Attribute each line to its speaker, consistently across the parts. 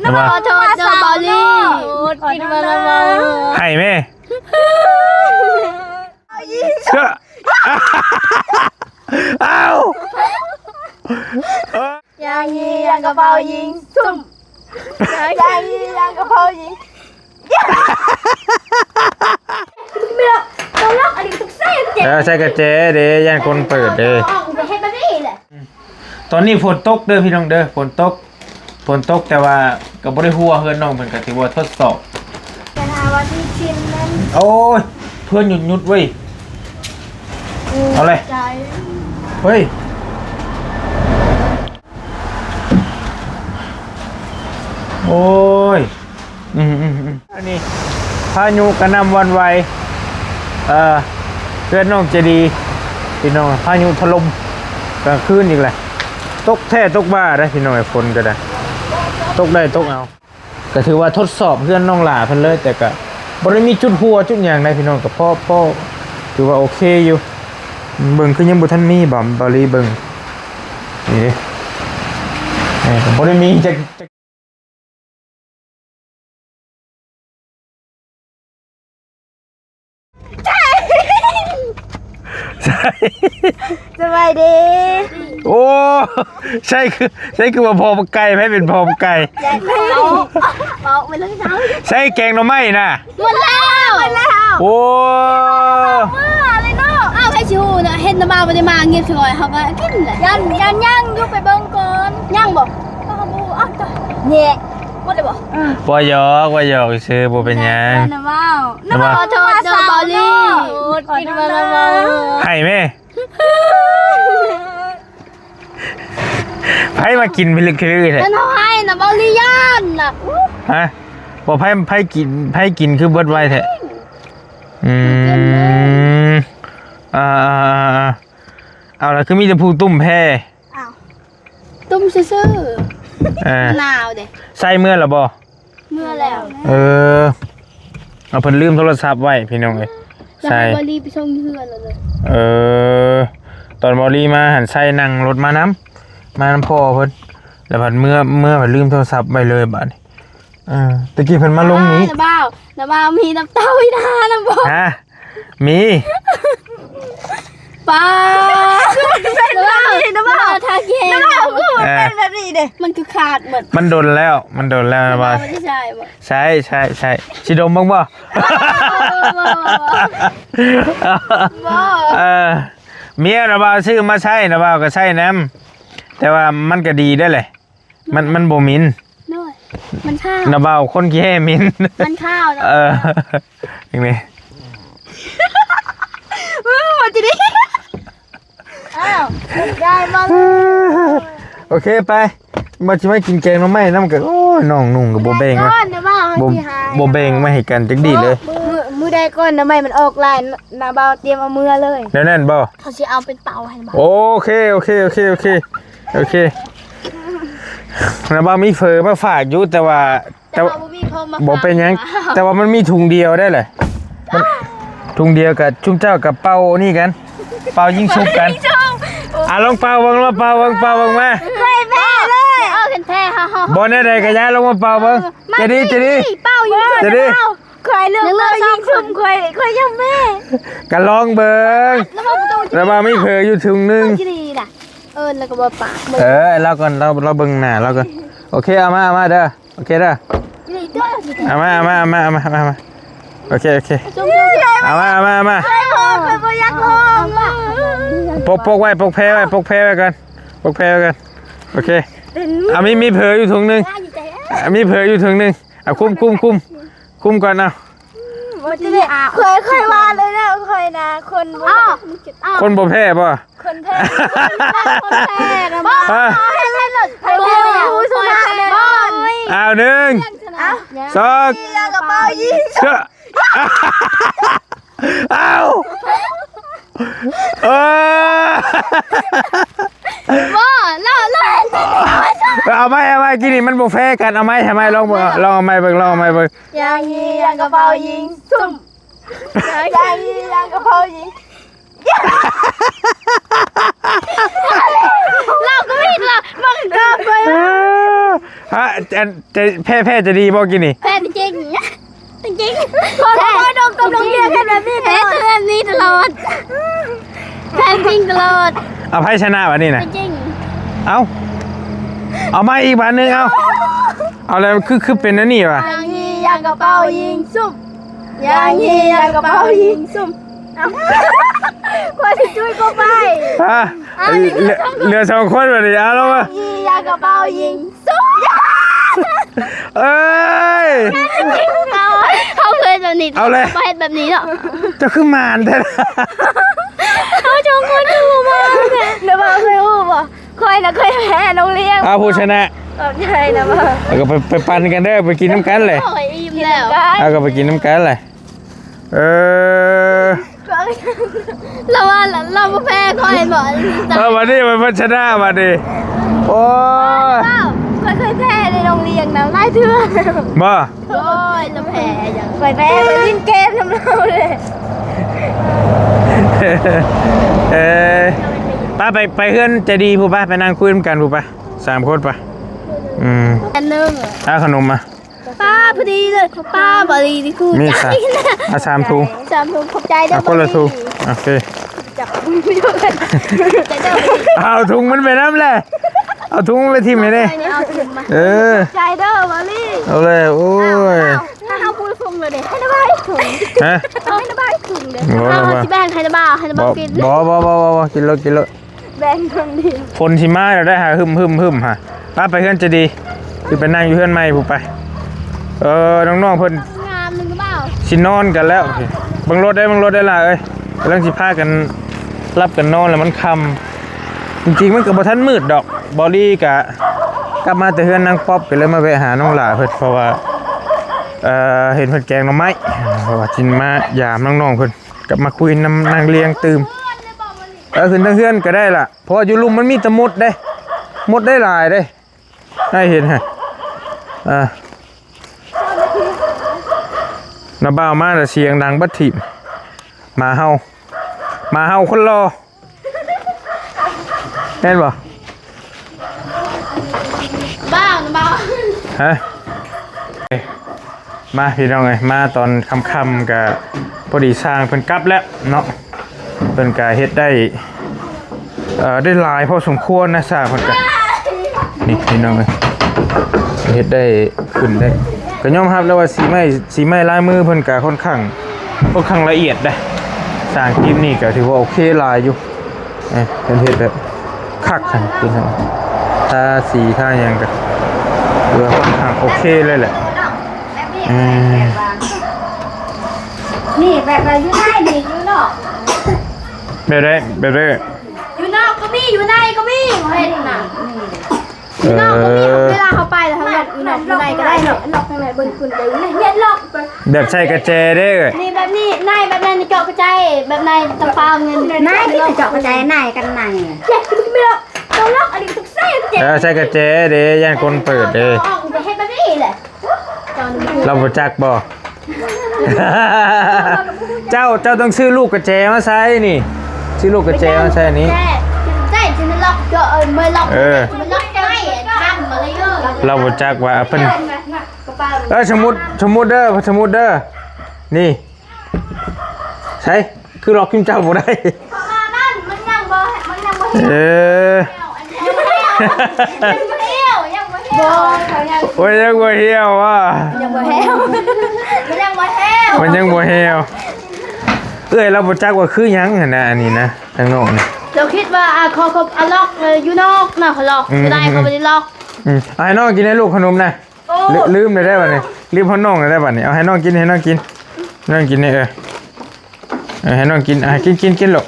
Speaker 1: น้ำมาโทษเจ้าบอลลี่กินมาแล้ว
Speaker 2: ให้แม่เชื่อเอา
Speaker 1: ยังยิงยังกระเป๋ายิงซุ่มยังยิงยังกระเป๋ายิงไม่หรอกต้องล็อกอันนี้ต้องใส่กระเจ
Speaker 2: ใส่กระเจเด้ยันคนเปิดเด้
Speaker 1: ให้แบบนี้แหละ
Speaker 2: ตอนนี้ฝนตกเด้อพี่น้องเด้อฝนตกแต่ว่ากับบริหัวเฮือนน้องเป็นกติว่าทดสอบ
Speaker 1: จะหาว่าที่ชิมนั้น
Speaker 2: โอ้ยเพื่อนหยุดเว้ยเอาเลยเฮ้ยโอ้ยอันนี้พายุกระนำวันไหวเพื่อนน้องเจดีพี่น้องพายุถล่มกลางคืนอีกเลยตกแท้ตกบ้าได้พี่น้องไอ้ฝนก็ได้ตกได้ตกเอาก็ถือว่าทดสอบเพื่อนน้องหลาเพิ่นเลยแต่ก็บ่ได้มีจุดหัวจุดอย่างใดพี่น้องกับพ่อถือว่าโอเคอยู่เบิ่งคือยังบ่ทันมีบ่บริเบิ่งนี่ก็บ่ได้มีจัก
Speaker 1: สบายดี
Speaker 2: โอ้ใช่คือว่าพอไก่ให้เป็นพอไก่
Speaker 1: บอกไปเลยเขา
Speaker 2: ใช่แกงหน่อไม้น่ะ
Speaker 1: หมดแล้ว
Speaker 2: โอ้
Speaker 1: อะไรเนาะอ้าวให้ชิวนะเห็นน้ำมาไม่ได้มาเงียบเฉยเขาก็กินแหละยันยุบไปเบิ่งก่อนย่างบอกก็บูอ้าวเนี่ยหมดเลยบอก
Speaker 2: ว่าหยอกซื้อบ่เป็นยัง
Speaker 1: น้ำมาโทษเจ้าบอลลี่กินมาแล้ว
Speaker 2: ให้แม่ไผมากินไปลึกๆแท้
Speaker 1: นั่นให้นะบอลลี่ย่านน่ะ
Speaker 2: ฮะบ่ไผกินคือเบิดไว้แท้เอาล่ะคือมีแต่ผู้ตุ้มแพ้
Speaker 1: อ้าวตุ้มซื่อหนาวเด้
Speaker 2: ใส่เมื่อแล้วบ่
Speaker 1: เมื่อแล้ว
Speaker 2: เอาเพิ่นลืมโทรศัพท์ไว้พี่น้องเอ้ย
Speaker 1: ใส่บอลลี่ไปส่งเฮือนเลย
Speaker 2: ตอนบอลลี่มาหันใส่นั่งรถมาน้ำพ่อเพิ่นแล้วบัดเมื่อบัดลืมโทรศัพท์ไว้เลยบัดนี้ตะกี้เพิ่นมาลงนี้
Speaker 1: น้ำบ้ามีน้ำเต้าอีนาน้ำบ่
Speaker 2: ฮะมี
Speaker 1: ป้าน้ำบ้าทาเย็นน้ำบ้าเป็นแบบนี้เด้มันคือขาดหมด
Speaker 2: มันโดนแล้วนะบ้าใช่ชิดมบ้างบ่เมียนะบ้าชื่อมาใช่นะบ้าก็ใช่น้ำแต่ว่ามันก็ดีได้เลยมันบ่มิน
Speaker 1: ด้วยมันข้าว
Speaker 2: นะบ้าคนแก่มิน
Speaker 1: มันข้าว
Speaker 2: อย่างนี้
Speaker 1: หมดทีนี้อ้าวได้บ้าง
Speaker 2: โอเคไปมาจะไม่กินแกงน้ำไม่น้ำกันโอ้ยน้องนุ่งกับโบเบงวะโบเบงไม่ให้กันจักดีเลย
Speaker 1: มือได้ก้อนน้ำไม่มันออกลายนาเบาเตรียมเอามือเลย
Speaker 2: นั่นบ่
Speaker 1: เขาจะเอาเป็นเป่าให้บ้า
Speaker 2: โอเคนาบามีเฟอร์มาฝากอยู่แต่ว่าบอกเป็นยังแต่ว่ามันมีถุงเดียวได้เลยถุงเดียวกับชุ่มเจ้ากับเป่านี่กันเป่ายิงชุบกันลองเป่าบังมา
Speaker 1: เคยแพ้เลยเป็นแพ้
Speaker 2: บอลได้กระยาลงมาเป่าบังจะดี
Speaker 1: เป่าอยู่เคยเลือกยิงชุบเคยยังแม่
Speaker 2: กันลองเบิ้งแล้วมาไม่เผยอยู่ถุงนึง
Speaker 1: แล้วก็บอกปาก
Speaker 2: เราก่อนเราเบิ้งหน้าเราก่อนโอเคเอามาเด้อโอเคเด้อเอามาโอเคเอามาปกไว้ปกแพ้ไว้กันโอเคมีเผยอยู่ถุงนึงเอาคุ้มก่อนเอา
Speaker 1: เคยว่าเลยนะเคยนะ
Speaker 2: คนบ่แพ้ป่ะ
Speaker 1: คนแพ้นะบ้า
Speaker 2: เอาหนึ่งสองเอาเอาไม่กินนี่มันบุฟเฟ่กันเอาไหมทำไมลองเอาไหมเบิ่ง
Speaker 1: ยังกระเป๋ายิงซุ่มยังกระเป๋ายิง เราก็ไม่ละบังคับไป
Speaker 2: ฮะจะแพทย์จะดีบ่กินนี่
Speaker 1: แฟนจริงจริงพอโดนกำลังเรียกแค่แบบนี้แบบนี้ตลอดแฟนจริงตลอด
Speaker 2: เอาไพ่ชนะวะนี่นะ
Speaker 1: จริง
Speaker 2: เอามาอีกบาทนึงเอาแล้วคือเป็นนั่นนี่วะ
Speaker 1: ยางยียางกระเป๋ายิงซุ่มยางยียางกระเป๋ายิงซุ่มกว่าที่จุ้ยก็ไป
Speaker 2: ฮะเหลือ2คนวันนี้เอาแล้ววะ
Speaker 1: ยียางกระเป๋ายิงซุ่ม
Speaker 2: เอ้ย
Speaker 1: เขาเคยแบบนี้
Speaker 2: เอาเลย
Speaker 1: ไปแบบนี้เนาะ
Speaker 2: จะขึ้นมานแท้
Speaker 1: เขาชงคนดูมาเดี๋ยวมาเคยอู้บ่เคยนะเคยแพ้น้องเลี้ยง
Speaker 2: เอาผู้ชนะ
Speaker 1: ใช่นะมา
Speaker 2: แล้วก็ไปปันกันเด้อไปกินน้ำกันเลย
Speaker 1: โอ้ยอิ่มแล้ว
Speaker 2: เอาก็ไปกินน้ำกันเลย
Speaker 1: เราว่าเราแพ้คอยบอก
Speaker 2: เอามาดิมันชนะมาดิโอ้ย
Speaker 1: เคยแพ้ในโรงเรียนนะไล่เถื่อ
Speaker 2: บ่
Speaker 1: โอ้ยเราแพ้ยังไปแพ้ไปเล่นเกมทำเราเลย
Speaker 2: ป้าไปเพื่อนใจดีผู้ป้าไปนั่งคุยกันผู้ป้า3 คนป้า
Speaker 1: อันนึง
Speaker 2: เอาขนมมา
Speaker 1: ป้าพอดีเลยป้าบดีที่คู่
Speaker 2: มีเอา3 ถุง
Speaker 1: 3 ถุงขอบใจได้
Speaker 2: เอาคนละถุงโอเค
Speaker 1: จับมือไม่ได้ใจเด้อ
Speaker 2: เอาถุงมันไปน้ำเลยเอาถุงไปทิ่มให้ได้
Speaker 1: เอาถุงมา ใจเด้อบอลลี่
Speaker 2: เอาเลยโอ้ย
Speaker 1: ถ้าเอาพูดถุงเลยเด็ให้ระบายถุง
Speaker 2: ฮะ
Speaker 1: เอาให้ระบายถุงเด็เอาที่แบงให้ระบายให้ระบายกิน
Speaker 2: บ่กินเลย
Speaker 1: แบงคนดี
Speaker 2: ฝนที่มาเราได้หาหึมฮะป้าไปเพื่อนจะดีคือไปนั่งอยู่เพื่อนไม่ผู้ไปน้องๆเพิ่น
Speaker 1: งามหนึ่งเปล่า
Speaker 2: สินอนกันแล้วบังรถได้ล่ะเอ้ยกำลังสิพากันรับกันนอนแล้วมันค่ำจริงๆมันก็บ่ทันมืดดอกบอลี่กะกลับมาแต่เฮือนนางป๊อบก็เลยมาแวะหาน้องหลาเพิ่นเพราะว่าเห็นเพิ่นแกงหน่อไม้เพราะว่าจินมายามน้องๆเพิ่นกลับมาคุยนำนางเลี้ยงตื่มขึ้นทางเฮือนก็ได้ล่ะเพราะว่าอยู่ลุมมันมีแต่มดได้หลายได้ได้เห็นฮะน้าบ่าวมาแต่เสียงดังบัดถิ่มมาเฮาคนรอเห็นบ่
Speaker 1: บ้า
Speaker 2: ฮะมาพี่น้องเอ้ยมาตอนค่ำๆกับพอดีสร้างเพิ่นกลับแล้วเนาะเพิ่นก็เฮ็ดได้ได้หลายพอสมควรนะสร้างเพิ่นก็นี่พี่น้องเอ้ยเฮ็ดได้ขึ้นได้ก็ยอมรับแล้วว่าสีไม้ลายมือเพิ่นก็ค่อนข้างละเอียดได้สร้างคลิปนี้ก็ถือว่าโอเคหลายอยู่เพิ่นเฮ็ดแบบคักคั่นพี่น้องถ้าสีถ้าหยังก็ถือว่าค่อนข้างโอเคเลยแหละ
Speaker 1: นี่แบบอะไรอยู่ในนี่อยู่นอก
Speaker 2: แบบได้
Speaker 1: อยู่นอกก็มีอยู่ในก็มีเห็นน่ะอยู่นอกก็มีเวลาเขาไปแล้วทั้งหมดอยู่นอกอยู่ในก็ได้เนาะนอกข้างในบนคุณไปอยู่ในเนี่ยล็อก
Speaker 2: แบบใส่กระเจได้เลย
Speaker 1: นี่แบบนี้ในแบบนั้นเจาะกระจายแบบในตะปาเงินในที่เจาะกระจายในกันในเจ็บไม่ล็อกต้องล็อกอันนี้ต้องใส่เจ็บ
Speaker 2: ใส่กระเจเด้ย่านคนเปิดเด้
Speaker 1: จะให้แบบนี้แหละ
Speaker 2: เราบ่จักบ่ เจ้าต้องซื้อลูกกระเจมาใส่นี่ซื้อลูกกระเจมาใส่นี้
Speaker 1: ใช่จะล็อกเจาะไม่ล็อกมันล็อกจะให้ทำมาเลยเยอะ
Speaker 2: เราบ่จักว่าเพิ่นสมมุติเด้อนี่ใช่คือล็อกคิมเจ้าบ่ได้
Speaker 1: ประมาณนั้นมันยังบ่ยังบ่
Speaker 2: โอ้ยยังบ่เหี่ยวว่ะ
Speaker 1: ยังบ่แห้วมันยังบ่แห้ว
Speaker 2: มันยังบ่เหี่ยวเราบ่จักว่าคือหยังหั่นน่ะอันนี้นะทางนอกนี่
Speaker 1: เราคิดว่าเขาล็อกอยู่นอกน่ะเขาล็อกไม่ได้เขาไม่ได้ล็อก
Speaker 2: ให้น้องกินให้ลูกขนมนะลืมเลยได้ป่ะเนี่ยลืมพ่อน้องเลยได้ป่ะเนี่ยเอาให้น้องกินน้องกินนี่ให้น้องกินกินหรอก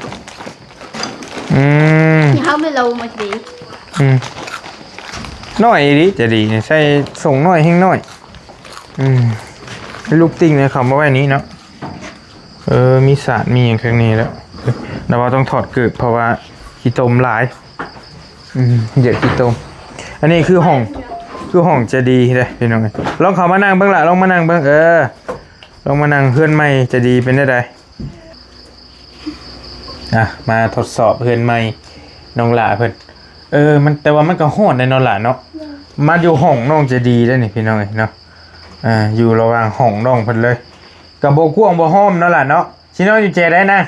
Speaker 1: เขาไม่ลงมาสิ
Speaker 2: น้อยดิจะดีเนี่ยใส่ส่งน้อยแห้งน้อยลูกติ้งเนี่ยเขามาไว้นี้เนาะมีสารมีอย่างข้างนี้แล้วแต่ว่าต้องถอดเกือบเพราะว่าขี้ตมหลายเหยียดขี้ตมอันนี้คือห้องจะดีเลยพี่น้องลองเขามานั่งเบื้องหลังลองมานั่งเบื้องลองมานั่งเพื่อนไม่จะดีเป็นได้ มาทดสอบเพื่อนใหม่น้องหล่าเพิ่นมันแต่ว่ามันก็ฮ้อนในน้องหล่าเนาะมาอยู่ห้องน้องจะดีได้นี่พี่น้องเอ้ยเนาะอยู่ระหว่างห้องน้องเพิ่นเลยก็บ่กว้างบ่ห้อมเนาะล่ะเนาะสินอนอยู่แจได้นะ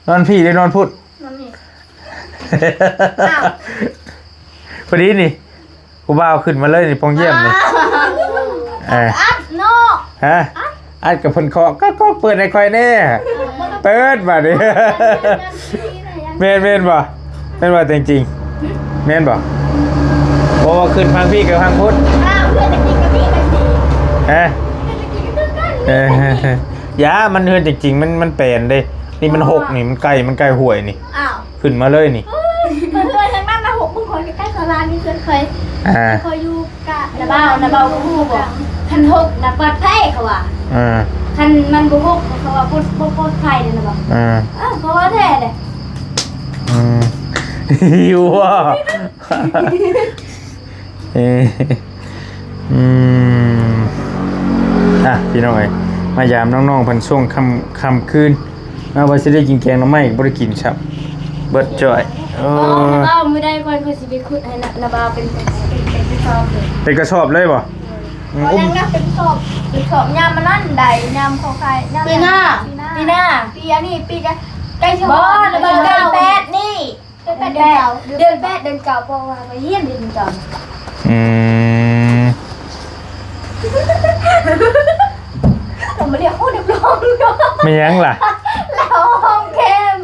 Speaker 2: นอนพี่หรือนอนพุด
Speaker 1: นั่นนี่
Speaker 2: พอดีนี่กูบ่าวขึ้นมาเลยนี่ปองเยี่ยมนี่
Speaker 1: อัดโน
Speaker 2: ฮะอัดกับเพิ่นเคาะก็เปิดให้ค่อยแน่เปิดบัดนี้แม่นบ่แม่นว่าจริงๆแม่นบ่บ่ว่าขึ้นพังพี่กับพังพุทธ
Speaker 1: เพื่อนจริงกับพี่กันสิ
Speaker 2: ฮะยามันเฮือนจริงๆมันแปลนเด้นี่มันหกนี่มันไกลห่วยนี่ขึ้นมาเลยนี่
Speaker 1: เพื่อนทางนั้นนะหกมึงคนใกล้ๆศาลานี่เคยอยู่กะนาเบาฮู้บ่คันหกน่ะปลอดภัยเขาว่าคันมันบ่หกเขาว่าบ่ปลอดภัยเด้อนะบ่เพราะว่าแท้เด้
Speaker 2: อยู่ว่ะพี่น้องเอ้ยมายามน้องๆเพิ่นช่วงค่ำคืนมาว่าสิได้กินแกงหน่อไม้บ่ได้กินครับเบิดจ่อย
Speaker 1: ก็ไม่ได้ก่อนคือสิไปขุดให้นาบาเป็นกระสอบเลย
Speaker 2: เป็นกระสอบเลยบ่
Speaker 1: ยังนะเป็นกระสอบยามมันนั่นใดยามเขาใครปีหน้าปีอันนี้ปีจะใกล้ชั่วโมงเดือน8นี่เดือน8เดือนเก่าเพราะว่าไปเยี่ยมเดือนเก่าผมมาเรียกพูดเดือดร้อน
Speaker 2: ไม่ยังล่ะ
Speaker 1: แล้วห้องเข้ม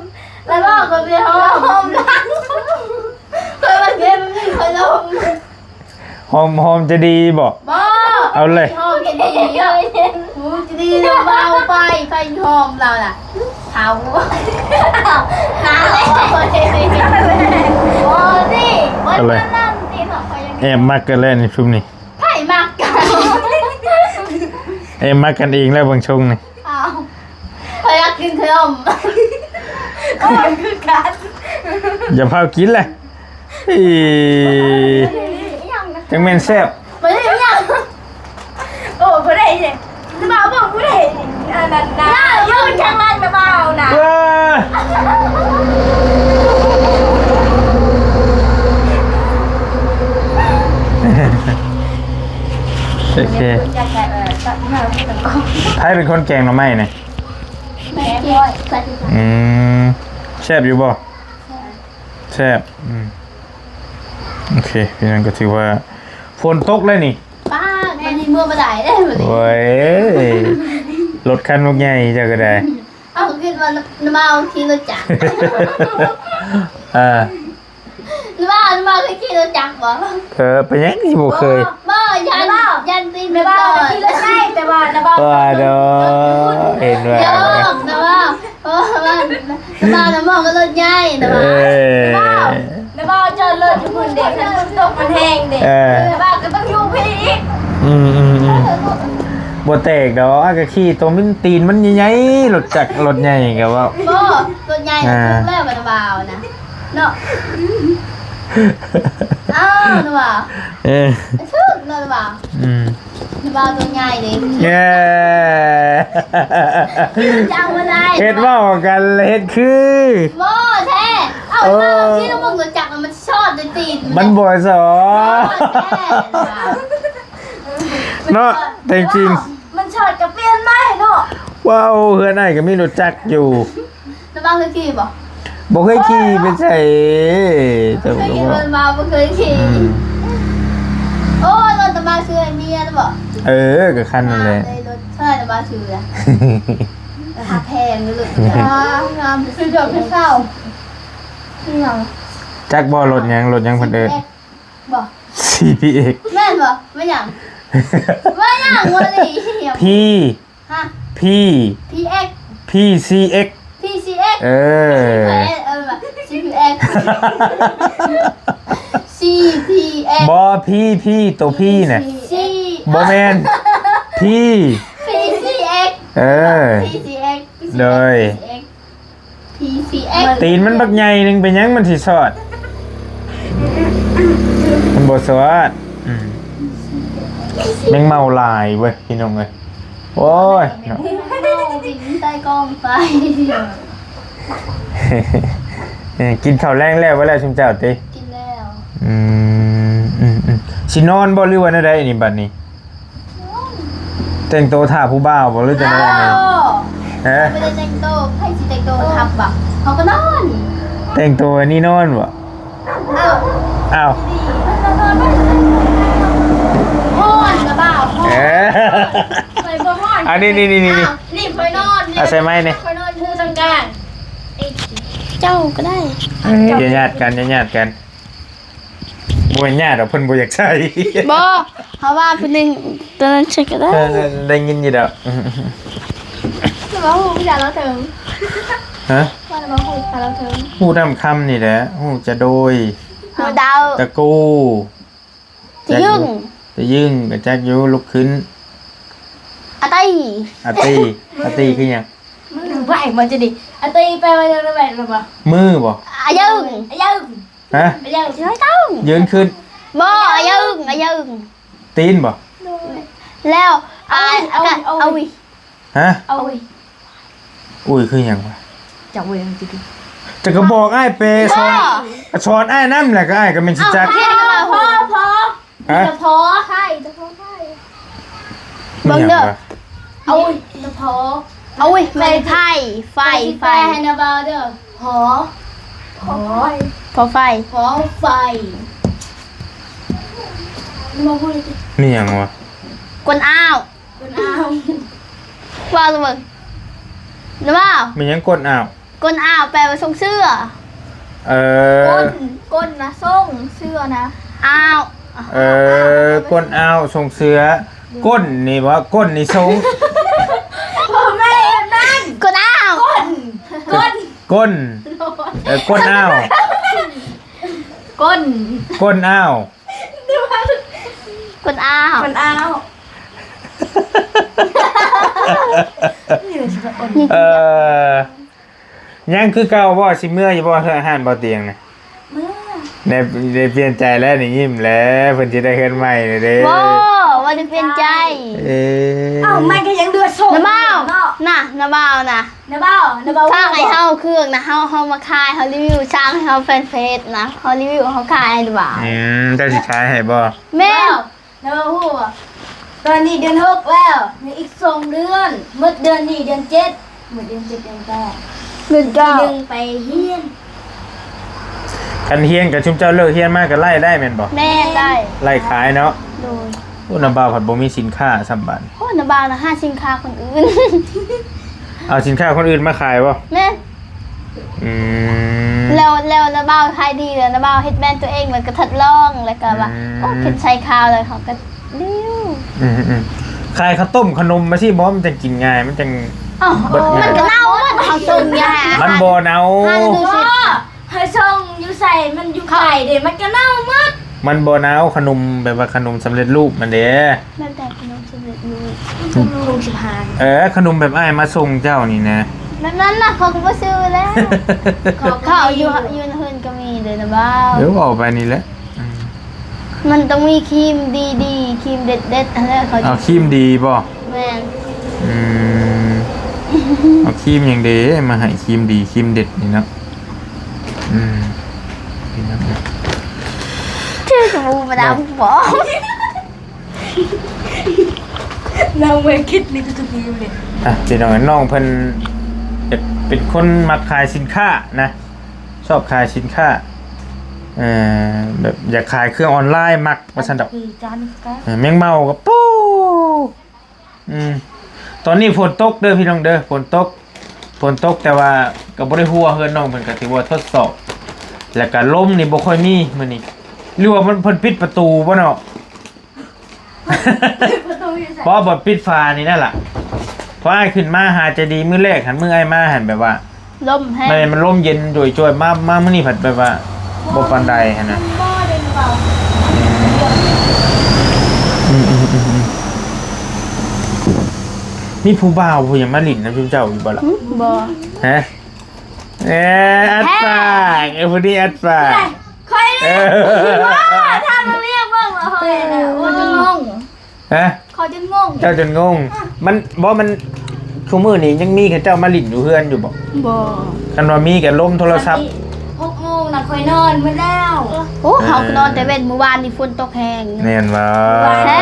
Speaker 1: แล้วก็คนเดียวห้องล้างเคยมาเรียนมันมีคนลง
Speaker 2: หอมจะดีบ่เอาเลย
Speaker 1: หอมจะดีเยอะจะดีเบาไปหอมเราน่ะเท้าน้าเลยโอ้ดิวันนั่งตีหน่อย
Speaker 2: แอบมักกันเลยในชุมนี้
Speaker 1: ไผ่มักกัน
Speaker 2: แอบมักกันเองแล้วบางช่วงนี่
Speaker 1: พยายามกินขนมคือการ
Speaker 2: อย่าพากินเลยจังแม่นแซ่บ
Speaker 1: ไม่ได้ยังโอ้ผู้ใดเนี่ยจะเบาบอกผู้ใดนั่นยืนข้างล่างจะเบานะ
Speaker 2: โอเคใครเป็นคนแกงหน่อไม้เนี่ย
Speaker 1: แม่
Speaker 2: แซ่บอยู่บ่แซ่บโอเคพี่นันก็ถือว่าฝนตกเลยนี่
Speaker 1: ป้าแม่นี่เมื่อมาได้ได้หมด
Speaker 2: โอ้ยรถคันพวกใหญ่จะก็ได้
Speaker 1: เอาขึ้นมาเมาขี่รถจักรมาเคยขี่รถจักรบ่
Speaker 2: ไปยังที่บ่เคย
Speaker 1: บ่ยันตีนไม่บ่ขี่รถได้แต่ว่านะบ่
Speaker 2: เด้อเห็นว่า
Speaker 1: นะบ่นะบ่ก็รถใหญ่นะบ่นะบ่เจอรถอยู่พุ่นเด็กคันตกมันแห้งเด็กนะบ่ก็ต้องอยู่พี่อีก
Speaker 2: บ่แตกดอกก็ขี่ตัวมันตีนมันใหญ่ๆรถจักรรถใหญ่ก็ว่า
Speaker 1: บ่รถใหญ่ทุกแล้วบ่นะบ่นะเนาะนะบ่ทุกนะบ่นะบ่ตัวใหญ่เด้จังบ่ได้
Speaker 2: เฮ็ดเว้ากันเฮ็ดคือ
Speaker 1: บ่แท้เอามาที่น้ำมันรถจักรมันชอดตีน
Speaker 2: มันบ่ซอเนาะแต่จริง
Speaker 1: มันชอดกับเปลี่ยนไหมเนาะ
Speaker 2: ว้าวเฮือนไหนก็มีรถจักรอยู่
Speaker 1: แล้วบ้าเคยขี่
Speaker 2: บ่เคยขี่ไปใส่
Speaker 1: แต่เคยขี่มันมาบ่เคยขี่โอ้รถตะมาซื้อให้เมียนะบ่
Speaker 2: ก็คันนั่นแหละ
Speaker 1: รถใช่ตะมาซื้ออะราคาแพงเลยงามซื้อดอกเศร้า
Speaker 2: จักบ่รถยังเพิ่น
Speaker 1: บ่
Speaker 2: CPX
Speaker 1: แม่นบ่ไม่หยังว่าเลย
Speaker 2: พี่
Speaker 1: ฮะ
Speaker 2: พี่
Speaker 1: PX
Speaker 2: PCX
Speaker 1: PCX CPX CPX
Speaker 2: บ่พี่ตัวพี่น่ะบ่แม่นพี่
Speaker 1: PCX PCX
Speaker 2: เลย
Speaker 1: PCX
Speaker 2: ตีนมันบักใหญ่นึงเป็นหยังมันสิสอดมันบ่สอดแมงเมาลายเว้ยพี่น้องเอ้ยโอ้ย
Speaker 1: ใต้กองไฟ
Speaker 2: กินข้าวแรงแล้วไว้แล้วชุมเจ้าติ
Speaker 1: กินแล้ว
Speaker 2: สินอนบ่หรือว่าได้นี่บัดนี้แต่งตัวท่าผู้บ่าวบ่หรือจะได้ไงฮะ
Speaker 1: ไม่ได้แต่งโตใครสิแต่งโตทับบ่เขาก็นอน
Speaker 2: แต่งตัวนี่นอนบ่
Speaker 1: อ้าว
Speaker 2: อ้าว
Speaker 1: ฮ้อนกระบ่าวฮ้อน
Speaker 2: เอ๊ะ
Speaker 1: ไปบ่ฮ้อน
Speaker 2: อันนี้นี่
Speaker 1: รีบไปนอน
Speaker 2: เอาใส่ไม้นี่
Speaker 1: ไปนอนผู้ทางการเจ้าก็ได้
Speaker 2: อย่าญาติกันอย่าญาติกันบ่ญาติดอกเพิ่นบ่อยากใช้
Speaker 1: บ่เพราะว่าเป็นหนึ่งตอนนั้นเช็คก็ได้
Speaker 2: ได้ยินอยู่ดอก
Speaker 1: แต่ว่าหูอยากเราถึง
Speaker 2: ฮะ
Speaker 1: ว่าเราหูอยากเราถึง
Speaker 2: ฮู้นำคำนี่แหละฮู้จะโดย
Speaker 1: หูดาว
Speaker 2: ตะกู
Speaker 1: จะยึง
Speaker 2: จะยึงก็จักอยู่ลุกขึ้น
Speaker 1: อะไต
Speaker 2: อาตีคือหยัง
Speaker 1: ไหวมันจะดิอะตีไปมันจะไหวหรือเปล่า
Speaker 2: มือบ่
Speaker 1: อะยึงอะยึง
Speaker 2: ฮะ
Speaker 1: อะยึงไม่ต้อง
Speaker 2: ยืนขึ้น
Speaker 1: บ่อะยึงอะยึง
Speaker 2: ตีนบ่
Speaker 1: แล้วเอาวิ
Speaker 2: ฮะ
Speaker 1: เอาวิ
Speaker 2: อุ้ยคือหยังวะ
Speaker 1: จะเวงจริง
Speaker 2: จะก็บอกอ้ายเปสอนก็สอนอ้ายนำแหละก็อ้ายก็แม่นสิจัก
Speaker 1: พอ
Speaker 2: ฮะ
Speaker 1: จะพอใช่จะพอใช่
Speaker 2: มีหยังวะ
Speaker 1: เอาวิจะพอเอาวิไม่ไฟไฟให้นาบาเด้อพอไฟพอไฟมาพูดเลย
Speaker 2: มีหยังวะ
Speaker 1: กวนอ้าวว่าตัวมึงนะบ่าว
Speaker 2: มีหยังกดอ้าว
Speaker 1: กวนอ้าวแปลว่าทรงเสื้อ ก้นนะส่งเสื้อนะอ้าว
Speaker 2: ก้นอ้าวทรงเสือก้นนี่บ่ก้นนี่ทรง
Speaker 1: พ่อแม่นั่นก้นอ้าวก้น
Speaker 2: ก้นก้นอ้าว
Speaker 1: ก้น
Speaker 2: ก้นอ้าว
Speaker 1: ก้นอ้าวก้นอ้าว
Speaker 2: ยังคือเก่าบ่สิเมื่ออยู่บ่เฮืออาหารบ่เตียงน่ะได้เปลี่ยนใจแล้วนี่ยิ้มแล้วเพิ่นสิได้เฮือนใหม่เลยเด้
Speaker 1: โว้ว่าจะเปลี่ยนใจ
Speaker 3: อ้าวมันก็ยังเดือดโซ่
Speaker 1: น้าบ่าวน่ะน้าบ่าวนะ
Speaker 3: นะเบ้านะเบ้า
Speaker 1: ถ้าให้เฮาเครื่องนะเฮามาขายเฮารีวิวช่างให้เฮาแฟนเฟซนะเฮารีวิวเฮาขายหรือเปล่า
Speaker 2: เจ้าสิขายให้บ่
Speaker 1: แม่
Speaker 3: นะเบ้าหู้ตอนนี้เดือน6แล้วอีก2เดือนหมดเดือนนี้เดือน7หมดเดือน7เดือน8
Speaker 1: เงินเจ้า
Speaker 3: ดึงไปเฮียน
Speaker 2: คันเฮียนกับชุมเจ้าเลิกเฮียนมาก็ไล่ได้แม่นบ่
Speaker 1: แม่ได้
Speaker 2: ไล่ขายเนาะ
Speaker 1: โดย
Speaker 2: โอ้น้ำบ่าวผัดบ่มีสินค้าสำบัด
Speaker 1: โอ้น้าบ่าวนะ5สินค้าคนอื่น
Speaker 2: เอาสินค้าคนอื่นมาขายบ่
Speaker 1: แม่
Speaker 2: อืม
Speaker 1: แล้วน้าบ่าวขายดีแล้วน้าบ่าวเฮ็ดแบรนด์ตัวเองมันก็ทดลองแล้วก็ว่าโอ้เพิ่นใช้ข้าวเลยเขาก็รีวิว
Speaker 2: ขายข้าวต้มขนมมาสิบ่มันจังกินง่ายมันจัง
Speaker 1: อ๋อมันก็เน่ามันเขาส่งยา
Speaker 2: มันบ่เน่า
Speaker 3: พ่อให้ส่งอยู่ใส่มันอยู่ไข่เด้มันก็เน่าหมด
Speaker 2: มันบ่เน่าขนมแบบว่าขนมสำเร็จรูปมันเด้
Speaker 1: แม่แต่ขนมสำเร็จรูป
Speaker 3: ลุงสิพาน
Speaker 2: ขนมแบบอ้ายมาส่งเจ้านี่นะ
Speaker 1: แบบนั้นน่ะเขาก็บ่ซื้อแล้วเขาอยู่ในเฮือนก็มีเลยนะบ่าว
Speaker 2: เดี๋ยวออกไปนี่แหละ
Speaker 1: มันต้องมีครีมดีๆครีมเด็ดๆอะไรเขา
Speaker 2: เอาครีมดีบ่
Speaker 1: แม่น
Speaker 2: เอาครีมอย่างเด้มาให้ครีมดีครีมเด็ดนี่เนาะนี่เนาะ
Speaker 1: ชื่อสมูมาดามบ่
Speaker 3: เราเวคิดนี่ทุกๆทีเลย
Speaker 2: พี่น้องเพิ่นเป็นคนมักขายสินค้านะชอบขายสินค้าแบบอยากขายเครื่องออนไลน์มักว่าซั่นดอก
Speaker 3: คือจานก็
Speaker 2: แมงเมากับปูตอนนี้ฝนตกเด้อพี่น้องเด้อฝนตกแต่ว่าก็บ่ได้หัวเฮือนน้องเพิ่นก็ถือว่าทดสอบแล้วก็ลมนี่บ่ค่อยมีมื้อนี้หรือว่ามันเพิ่นปิดประตูบ่เนาะ เพราะบ่ปิดฝานี่นั่นล่ะเพราะอ้ายขึ้นมาหาจะดีมื้อแรกหันมื้ออ้ายมาหันแบบว่า
Speaker 1: ลมแห้ง
Speaker 2: มันลมเย็นโดยจ่อยมามื้อนี้ผัดแบบว่าบ่ปานใดหั่นน่ะมีผู้บ่าวผู้หยังมาลิ้นนะพี่เจ้าอยู่บ่ล่ะ
Speaker 1: บ่
Speaker 2: ฮะอัดปากผู้นี้อัดปาก
Speaker 3: คอยถ้ามาเรียกบ้างเหรอเฮ้ยนะว่าจะงง
Speaker 2: ฮะ
Speaker 3: เขาจะงง
Speaker 2: เจ้าจนงงมันบ่มัน ชูมือนี้ยังมีเขาเจ้ามาลิ้นอยู่เฮือนอยู่บ่
Speaker 3: บ่
Speaker 2: คันว่ามีก็ล้มโทรศัพท์
Speaker 3: 6 โมงน่ะค่อยนอนมื้อแล้ว
Speaker 1: โอ้เฮานอนแต่เว้นเมื่อวานนี่ฝนตกแห้ง
Speaker 2: แม่นว่า
Speaker 1: แท้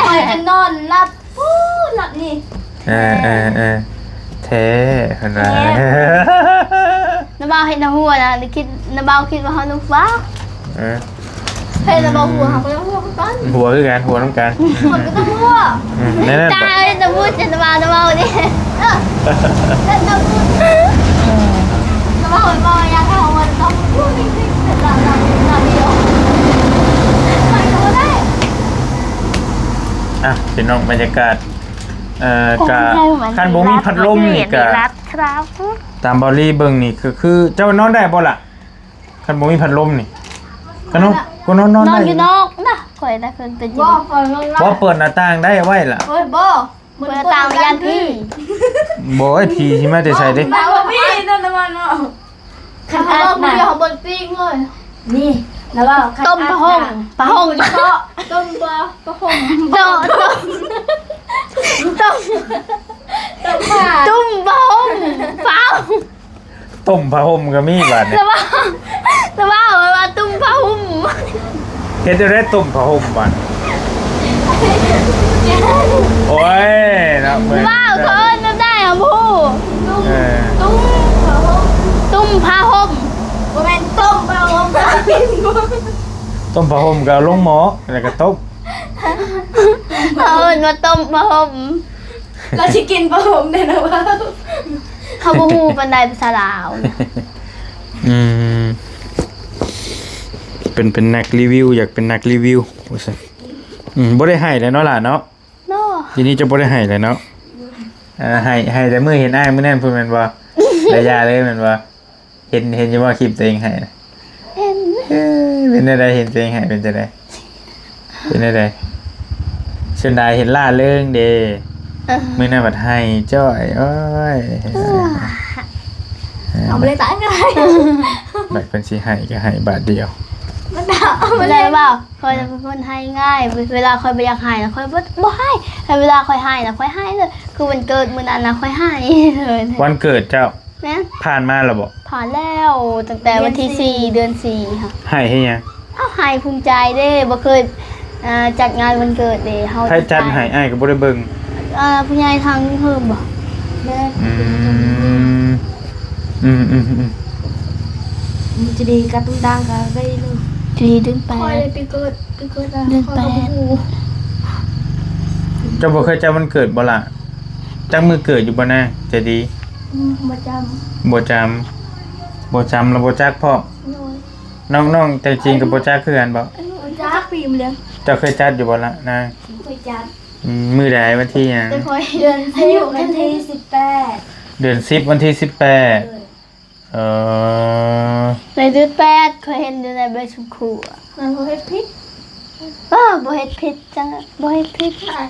Speaker 3: ค่อยจะนอนหลับปู๊หลับนี่
Speaker 2: เออแท้ขนาด
Speaker 1: น้าบ่าวเฮ็ดน้าหัวนะคิดน้าบ่าวคิดว่าเฮาลูกว้า
Speaker 2: เออ
Speaker 3: เฮ้ยน้าบ่าวหัวเฮาก็ต้องหัวกัน
Speaker 2: หัวคือกันหัวน้ำกัน
Speaker 3: หัวก็ต้องหัว
Speaker 2: นั่น
Speaker 1: ตาเอ้ยน้าพูดจะน้าบ่าวนี่
Speaker 3: แล้วน้าพูดน้าบ่าวบ่อยากให้เฮามันต้องพูดจริงๆแต่ละเดียวไปก็ได้
Speaker 2: อ่ะพี่น้องบรรยากาศกะคันบ่มีพัดลมนี่กะ
Speaker 1: ครับ
Speaker 2: ตามบอลลี่เบิ่งนี่คือเจ้านอนได้บ่ล่ะคันบ่มีพัดลมนี่ก็นอนนอน
Speaker 1: นอน
Speaker 2: ได้
Speaker 1: อยู่นอกนะข่อยได้เพิ่นเป็นจริ
Speaker 3: บ่
Speaker 1: ง
Speaker 3: คอยลง
Speaker 2: บ่เปิดหน้าต่างได้ไว้ล่ะ
Speaker 3: เฮ้ยบ่
Speaker 1: เปิดตามยันพี่
Speaker 2: บ่ไอ้ผีสิมาแต่ใส่เด้
Speaker 3: มาบ่พี่นั่นน่ะมันเนาะคันอาบน้ำของบนปิ้งเลยนี่แล้วว่า
Speaker 1: ต้มปลาห้องเฉพาะ
Speaker 3: ต้มปลาห่ม
Speaker 1: ต้มต้ม
Speaker 3: ต้มผ้า
Speaker 1: ตุ้มปลาห้องเปล่า
Speaker 2: ต้มผ้าห่มก็มีบาดนี่
Speaker 1: แต่ว่าว่าตุ้มปลาห้อง
Speaker 2: เฮ็ดจะได้ต้มผ้าห่มบาดโอ้ยนะเบิ่ง
Speaker 1: ว้าวเขาเอิ้นน้ำได้เหรอผู้
Speaker 2: เออ
Speaker 3: ตุ้มผ้าห่ม
Speaker 1: ตุ้มผ้าห่ม
Speaker 3: บ่แม่นต้มผ้าห่มผ้าปิ้งบ่
Speaker 2: ต้มผ้าห่มก็เอาลงหม้อแล้วก็ต้ม
Speaker 1: เขาเอิ้นว่าต้มผ้าห่ม
Speaker 3: เราสิกินผ้าห่มได้นะว่า
Speaker 1: เขาบ่ฮู้ปานใดภาษาลาว
Speaker 2: อืมเป็นนักรีวิวอยากเป็นนักรีวิวว่าซั่นบ่ได้ให้แล้วเนาะล่ะเนาะ
Speaker 1: เนาะ
Speaker 2: ทีนี้จะบ่ได้ให้แล้วเนาะให้แต่มื้อเห็นอ้ายมื้อนั้นเพิ่นแม่นบ่ระยะเลยแม่นบ่เห็นอยู่ว่าคลิปตัวเองให้นะ
Speaker 1: เห็น
Speaker 2: เป็นอะไรเห็นตัวเองให้เป็นจังได๋เป็นอะไรเช่นใดเห็นล่าเริงเด้มื้อนั้นบัดให้จ้อยโอ้ย
Speaker 3: เอาไปเลยตายกันเลย
Speaker 2: บัดเพิ่นสิให้ก็ให้บาทเดียว
Speaker 3: มันด่าเอาไป
Speaker 1: ไม่
Speaker 3: เล
Speaker 1: ได้
Speaker 3: ย
Speaker 1: เปล่าคอยจะเป็นคนให้ง่าย เวลาคอยไปอยากให้นะคอยบ่ให้แต่เวลาคอยให้นะคอยให้เลย คือวันเกิดมื้อนั้นนะคอยให้เลย
Speaker 2: วันเกิดเจ้า
Speaker 1: แม่น
Speaker 2: ผ่านมาแล้วบ่
Speaker 1: ผ่านแล้วตั้งแต่วันที่4เดือน4ค่ะ
Speaker 2: ให้ให้หยัง
Speaker 1: เอาให้ภูมิใจเด้บ่เคยจัดงานวันเกิดเด้เฮา
Speaker 2: ใครจัดให้อ้ายก็บ่ได้เบิ่ง
Speaker 1: ผู้ใหญ่ทางเพิ่มบ่
Speaker 2: อืมอืม
Speaker 3: มันจะดีกับตุ้งดังกับได้เลย
Speaker 1: ทีเดือนแป
Speaker 3: คอย
Speaker 1: ด
Speaker 3: เลยปีเกิดะ
Speaker 1: เดือนแปด
Speaker 2: เจ้าบ่เคยจำวันเกิดบ่ล่ะจักมื้อเกิดอยู่บ่นะจะดี
Speaker 3: มาจ
Speaker 2: บ่จำแล้วบ่จักพร้อม
Speaker 3: ำน้อย
Speaker 2: น้องๆแต่จริงก็บ่จักคือกันบ่
Speaker 3: จักปีมเลี้ยง
Speaker 2: เจ้าเคยจัดอยู่บ่ล่ะนาง
Speaker 3: คอยจัด
Speaker 2: มื้อใดวันที่หยัง
Speaker 3: แต่คอยเดือนอายุวันที่18
Speaker 2: เดือน10วันที่18เอ่อ
Speaker 1: ในเดือน8เคยเห็นอยู่ในใบชมพู
Speaker 3: มันบ่เฮ็ดพิษ
Speaker 1: บ่เฮ็ดผิดจังบ่เฮ็ดผิด
Speaker 3: เรา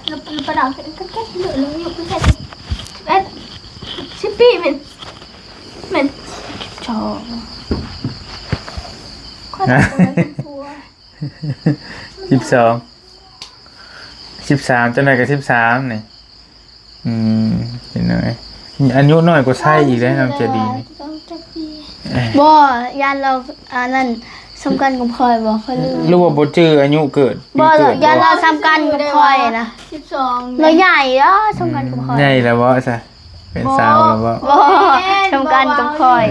Speaker 3: ประดับเป็นก็แค่เหลือลงอยู่ก็แค่11ปีเหม็น
Speaker 1: ชอบ
Speaker 3: ข้อตาคนพัว
Speaker 2: 13จังได๋ก็13นี่เห็นหน่อยอายุน้อยกว่าไส้อีกแล้วน้องเจดีนี่
Speaker 3: ต้องจักปี
Speaker 1: บ่ยานเรานั่นสำคัญกับคอยบ่ค่อยลืม
Speaker 2: รู้ว่าบ่จื้ออายุเกิดปี
Speaker 1: บ่
Speaker 2: เกิด
Speaker 1: ยานเราสำคัญกับคอยนะ
Speaker 3: 12
Speaker 1: เราใหญ่สำคัญกับคอย
Speaker 2: ใหญ่แล้วบ่ซะเป็นสาวแล้วบ่
Speaker 1: บ่สำคัญกับคอย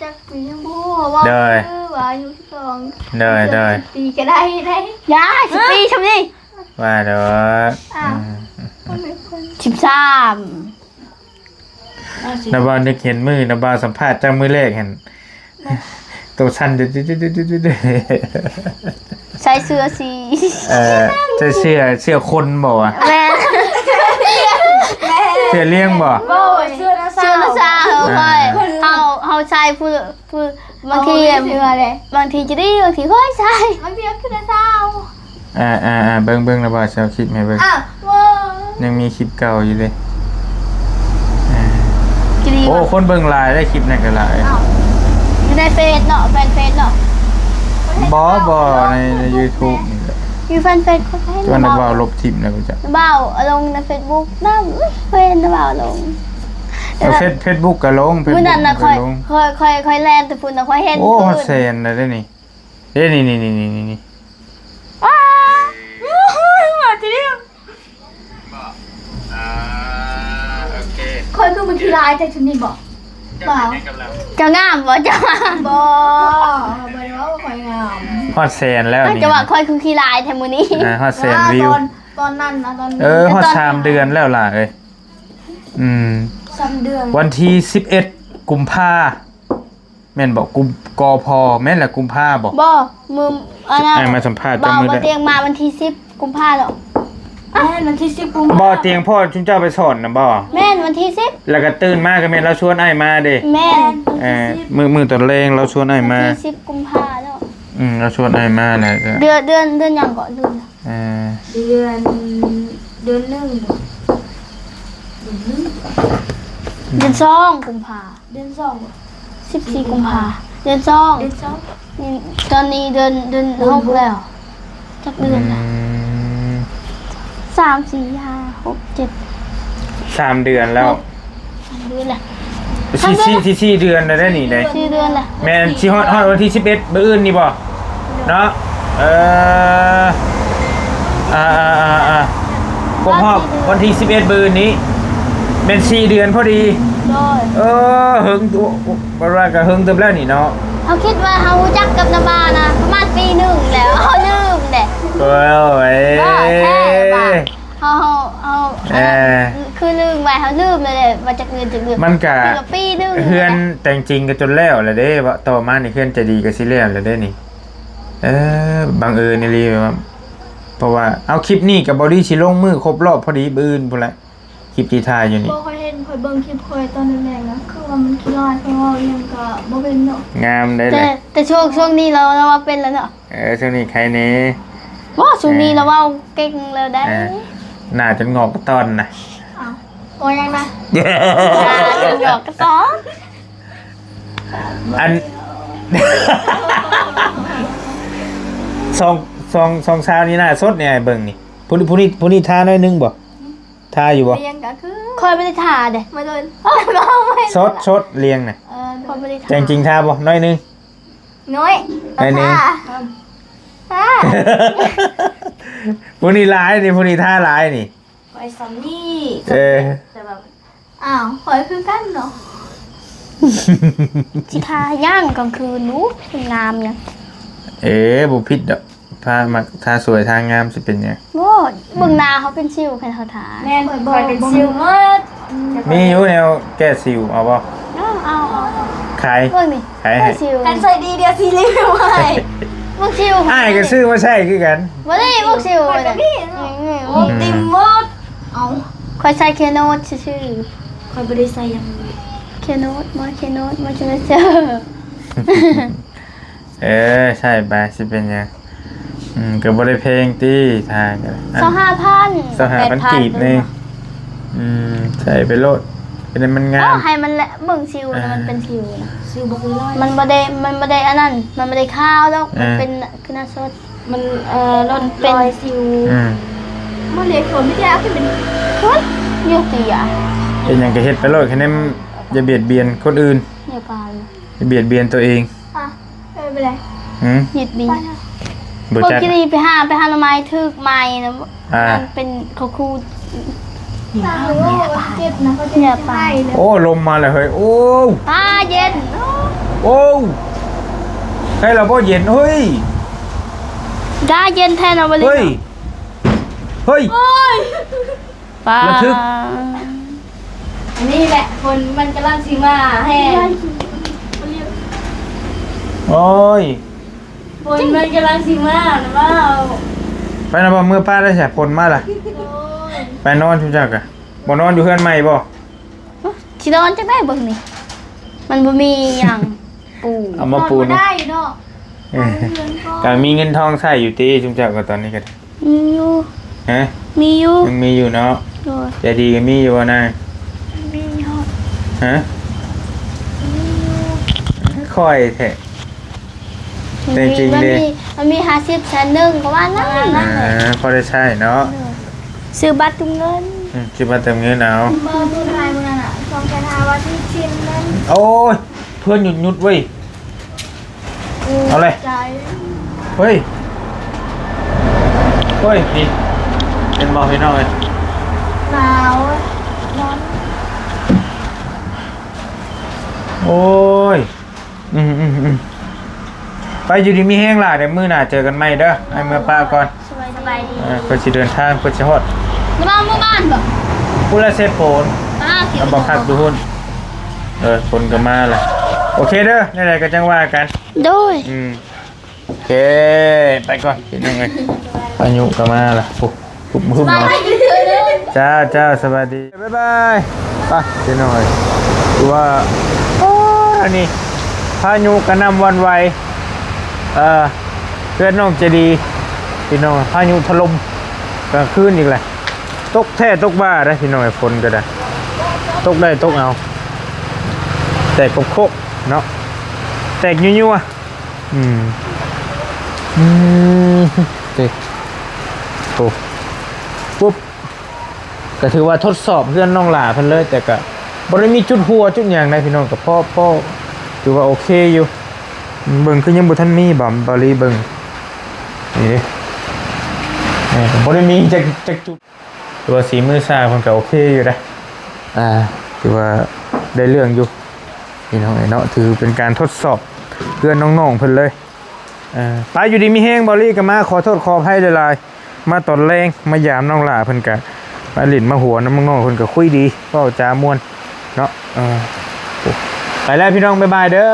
Speaker 3: จักปียังบ่ว่าว่าอายุ12
Speaker 2: ได้
Speaker 3: ปีก็ได้
Speaker 1: ยา10 ปีชมนี่
Speaker 2: ว่าดอก
Speaker 3: คนไม่คน
Speaker 1: 13
Speaker 2: นาบานึกเห็นมือนาบาสัมภาษณ์เจ้ามือแรกเห็นตัวสั้นจุด
Speaker 1: ใส่เสื้อสี
Speaker 2: จะเชื่อคนบ่วะ
Speaker 1: แม่
Speaker 2: เชื่อเลี้ยงบ่
Speaker 3: โอ้ยเสื้อนะ
Speaker 1: เสื้อละซาคอยเฮาใส่ผู้บางที
Speaker 3: เสื้อเลย
Speaker 1: บางทีจะดีบางทีค่อยใส่
Speaker 3: บางทีก็คือนะเศร้า
Speaker 2: เบิ่งนาบาจะเอาคลิปให้เบิ่ง
Speaker 3: ว้า
Speaker 2: ยังมีคลิปเก่าอยู่เลย
Speaker 1: จะดี
Speaker 2: โอ้
Speaker 1: บ่
Speaker 2: คนเบิ่งหลายได้คลิปนั่นก็หลาย
Speaker 1: อยู่ในเฟซเนาะแฟนเฟซเนาะ
Speaker 2: บ่ใน YouTube นี่แหละ
Speaker 1: อยู่แฟนเฟซเขาให้
Speaker 2: ตัวนาบาลบทิปนะกูจะ
Speaker 1: บ่าวลงใน Facebook น้ำเฟซบ่าวลง
Speaker 2: เฟซบุ๊กก็ลง
Speaker 3: มื้อนั้นน่ะ
Speaker 2: ก็ลง
Speaker 3: ค่อยแลนแต่พุ่นน่ะค่อยเห็น
Speaker 2: โอ้ฮอดแสนน่ะได้นี่เด้นี่
Speaker 3: ว้า
Speaker 1: มาทีเดียว
Speaker 2: โอเค
Speaker 1: คอยคือมันขี้ลายแต่ชุดนี้บอกเปล่า
Speaker 3: จะงามบ่จ้ะ
Speaker 1: บอกไปว่าคอยงาม
Speaker 2: ฮอดแสนแล้วนี่
Speaker 3: จะว่าค่อยคือขี้ลายแท้มื้อนี้
Speaker 2: ฮอดแสนวิว
Speaker 1: ตอนนั้นนะตอน
Speaker 2: ฮอด3เดือนแล้วล่ะเอ้ย
Speaker 1: 3 เดือน
Speaker 2: วันที่11กุมภาแม่นบอกกพแม่นแหละกุมภาบอก
Speaker 3: บ่มืออันนั้น
Speaker 2: ไอ้มาสัมภาษณ์
Speaker 3: บ่
Speaker 2: เจ้ามือ
Speaker 3: บ่
Speaker 2: ได้
Speaker 3: เตียงมาวันที่10กุมภาพันธ์แล้ว
Speaker 1: วันที่10 กุมภา
Speaker 2: บ่เตียงพ่อชุนเจ้าไปสอนนะบ่
Speaker 3: แม่นวันที่
Speaker 2: แล้วก็ตื่นมาก็แม่นเราชวนไอ้มาเด้
Speaker 3: 10แม่น
Speaker 2: มือตอนแรงเราชวนไอ้มา
Speaker 3: วันที่10กุมภาพันธ์แล้ว
Speaker 2: เราชวนไอ้มาแหละก็
Speaker 3: เดือนหยังก่อนลืมแล้ว
Speaker 2: เออ
Speaker 1: เดือนหนึ่ง
Speaker 3: เดือน2กุมภา
Speaker 1: เดือน2
Speaker 3: 14กุมภาเดือน
Speaker 1: เดือน
Speaker 3: 2นี่ตอนนี้เดือน6แล้วจักเดือนละ3 4 5 6 7
Speaker 2: 3 เดือนแล้ว
Speaker 3: เดือนละ
Speaker 2: 4เดือนได้นี่ได้
Speaker 3: 4เดือนละ
Speaker 2: แม่นสิฮอดวันที่11มื้ออื่นนี่บ่เนาะครบรอบวันที่11มื้อนี้เป็น4เดือนพอดี
Speaker 3: โดย
Speaker 2: หึงตัวบ่ว่าก็หึงเต็มแล้วนี่เนาะ
Speaker 3: เขาคิดว่าเขารู้จักกับนาบานะประมาณปีหนึ่งแล้วเขาลืมเด็
Speaker 2: โอ้ย
Speaker 3: ก็แค่ว่าเขาคือลืมไปเขาลืมเลยว่าจะเงินจะเงิน
Speaker 2: มันก็
Speaker 3: กับปีหนึ่ง
Speaker 2: เฮือนแต่งจริงก็จนแล้วแหละเด้ว่าต่อมานี่เฮือนจะดีก็สิแล้วแหละเด้นี่บังเอิญนี่ลีว่าเพราะว่าเอาคลิปนี้กับบอดี้สิลงมือครบรอบพอดีบื้นพุ่นละคลิปที่ถ่ายอยู่นี่
Speaker 1: บ่ค่อยเห็นค่อยเบิ่งคลิปค่อยตอนแรกๆนะคือว่ามันขี้ลายเพราะว่ายังก็บ่เป็นเนาะ
Speaker 2: งามได้เลย
Speaker 3: แต่ช่วงนี้เราว่าเป็นแล้วเนาะ
Speaker 2: ช่วงนี้ใครนี้
Speaker 3: ว่าช่วงนี้เราว่าเก่งแล้วได้
Speaker 2: หน้าจนงอกตอนนะ
Speaker 1: อ้าวโอ้ยังนะ
Speaker 3: หยอกก็ต้อง
Speaker 2: อัน สองเช้านี้หน้าสดเนี่ยเบิ่งนี่ผู้นี้ทาน้อยนึงบ่ทาอยู่บ่
Speaker 1: เรียงก็คือ
Speaker 3: คอยไม่ได้ทาเด้
Speaker 1: มาโดน
Speaker 3: ไม่
Speaker 2: สดเรียงน่ะ
Speaker 3: คอยไม่ได้ทา
Speaker 2: แต่จริงทาบ่น้อยนึง
Speaker 1: น้อย
Speaker 2: น้อยนึง
Speaker 1: ค่ะ
Speaker 2: ผู้นี้ร้ายนี่ผู้นี้ท่าร้ายนี่
Speaker 1: ไปซัมนี่ แต่แบบอ้าวคอยคือกันเนาะ
Speaker 3: สิทาย่างกลางคืนนู้งามยัง
Speaker 2: บุพิษดอกถ้ามาถ้าสวยทางงามสิเป็นไง
Speaker 3: โอ้เบิ่งนาเขาเป็นชิวแค่เขาทา
Speaker 1: แม่นคอยเป็นซิลมาก
Speaker 2: มีอยู่แนวแก้สิวเอาป่ะ
Speaker 3: เอา
Speaker 2: ขาย
Speaker 3: เบิ่งนี่
Speaker 2: ขายให้
Speaker 3: ชิว
Speaker 1: กันใส่ดีเดียวซีรีส์ไว้
Speaker 3: เบิ่งชิว
Speaker 2: อ้ายก็ซื้อมาใช่คือกัน
Speaker 3: บ่ได้เบิ่งชิว
Speaker 1: คอย
Speaker 3: เล
Speaker 1: กับ
Speaker 3: ย
Speaker 1: พี่ติมมดเอา
Speaker 3: คอยใส่เคโนดชื่อ
Speaker 1: คอยบริใส่ยัง
Speaker 3: เคโนดมาเคโนดมาเจอ
Speaker 2: ใช่ไปสิเป็นไงก็บ่ได้เพลงตีทางกัน
Speaker 3: 25,000
Speaker 2: 25,000กีบนึงใส่ไปโลดเป็นมันงาม
Speaker 3: ให้มันละเบิ่งชิวนะมันเป็นชิวนะ
Speaker 1: ซิลบอกเลยร้อย
Speaker 3: มันบ่ได้อันนั้นมันบ่ได้ข้าวแล้วมันเป็นคือหน้าสด
Speaker 1: มันร่อนเป็นซิลมันเรียกคนไม่ได้เอาเป็น
Speaker 3: เฮ้ยยูกี่อ่ะ
Speaker 2: เป็นหยังก็เฮ็ดไปโลดแค่นั้นอย่าเบียดเบียนคนอื่น
Speaker 3: อย่าปาน
Speaker 2: อย่าเบียดเบียนตัวเอง
Speaker 1: อ่ะไม่เป็นไร
Speaker 3: หยุดบี
Speaker 2: บ่
Speaker 3: เมื่อ
Speaker 2: จัก
Speaker 3: กี้นี่ไปหาหน่อไม้ทึกไม้นะมันเป็นเขาคู
Speaker 1: ตาหรือว่าเจ็บนะเขาจะให้เลย
Speaker 2: โอ้ลมมาแล้วเฮ้ยโอ้
Speaker 3: ตาเย็น
Speaker 2: โอ้ให้เราบ่เย็นเฮ้ย
Speaker 3: ตาเย็นแทนเอาไปเล
Speaker 2: เฮ้ย
Speaker 3: ย
Speaker 2: เฮ้ย
Speaker 3: ป้า
Speaker 2: ระทึก
Speaker 1: นี่แหละคนมันกำลังซีมาแห้ง
Speaker 2: โอ้ย
Speaker 1: คนมันกำลังซีมานะว่า
Speaker 2: ไปนะบ่เมื่อป้าได้แฉผลมาล่ะไปนอนชุจักอะบ่นอนอยู่เฮือนใหม่บ่
Speaker 3: ชิโดนจะได้เบิ่งนี่มันบ่มีอย่างปู
Speaker 2: เอามาปูน
Speaker 1: ได้เนาะ
Speaker 2: ก็มีเงินทองใช้อยู่ติชุจักก็ตอนนี้ก็
Speaker 3: มีอยู่
Speaker 2: ฮะ
Speaker 3: มีอยู่
Speaker 2: ยังมีอยู่เนาะ
Speaker 3: โดย
Speaker 2: ใจดีก็มีอยู่นะ
Speaker 3: มีอยู่
Speaker 2: ฮะค่อยแท้ แต่จริงดิ
Speaker 3: มันมี50แสนนึงก็ว่านั่น
Speaker 2: พอได้ใช้เนาะ
Speaker 3: ซื้อบัตรทุกเงิน
Speaker 2: คิดว่าเติมเงินเอา
Speaker 1: เบอร์ผู้ชายคนนั้นอ่ะ 2,500วันที่ชิมนั้น
Speaker 2: โอ้ยเพื่อนหยุดเว้ยเอาเลย
Speaker 1: ใจ
Speaker 2: เฮ้ยนี่เป็นบอกพี่น้องเลย
Speaker 1: หนาวร้อน
Speaker 2: โอ้ยไปอยู่ดีมีแห้งล่ะเดี๋ยวมื้อหน้าเจอกันใหม่เด้อไอ้เมื่อป้าก่อน
Speaker 1: สบายดี
Speaker 2: เพื่อสิเดินทางเพื่อสิฮอด
Speaker 3: แล้วมาเมื่อบ้านบอก
Speaker 2: ผู้ละเซฟโฟน
Speaker 3: เขีย
Speaker 2: เรา
Speaker 3: น
Speaker 2: บอกคักดูหุ่นคนก็มาแหละโอเคเด้อนี่แหละก็จังว่ากัน
Speaker 3: ด้วย
Speaker 2: โอเคไปก่อนพี่น้องเอ้ยพายุก็มาล่ะปุ๊บปุ๊บมาจ้าสวัสดีบ๊ายบายไปพี่น้องเอ้ยดูว่าอันนี้พายุกระหนำวันไหวเพื่อนน้องจะดีพี่น้องพายุถล่มกลางคืนอีกแหละตกแท้ตกบ้าได้พี่น้องฝนก็ได้ตกได้ตกเอาแตกโคกเนาะแตกยั่วเด็กโอ้ปุ๊บก็ถือว่าทดสอบเพื่อนน้องหลาเพิ่นเลยแต่ก็บ่ได้มีจุดหัวจุดอย่างใดพี่น้องกับพ่อถือว่าโอเคอยู่เบิ่งคือยังบ่ทันมีบาลีเบิ่งนี่บ่ได้มีจักจุดตัวสีมือซ่าเพิ่นก็โอเคอยู่นะถือว่าได้เรื่องอยู่พี่น้องเนาะถือเป็นการทดสอบเพื่อนน้องๆเพิ่นเลยไปอยู่ดีมีแห้งบอลลี่ก็มาขอโทษขออภัยหลายๆมาตอนแรงมายามน้องหลาเพิ่นก็มาหลินมาหัวน้องๆเพิ่นก็คุยดีเว้าจาม่วนเนาะไปแล้วพี่น้องบ๊ายบายเด้อ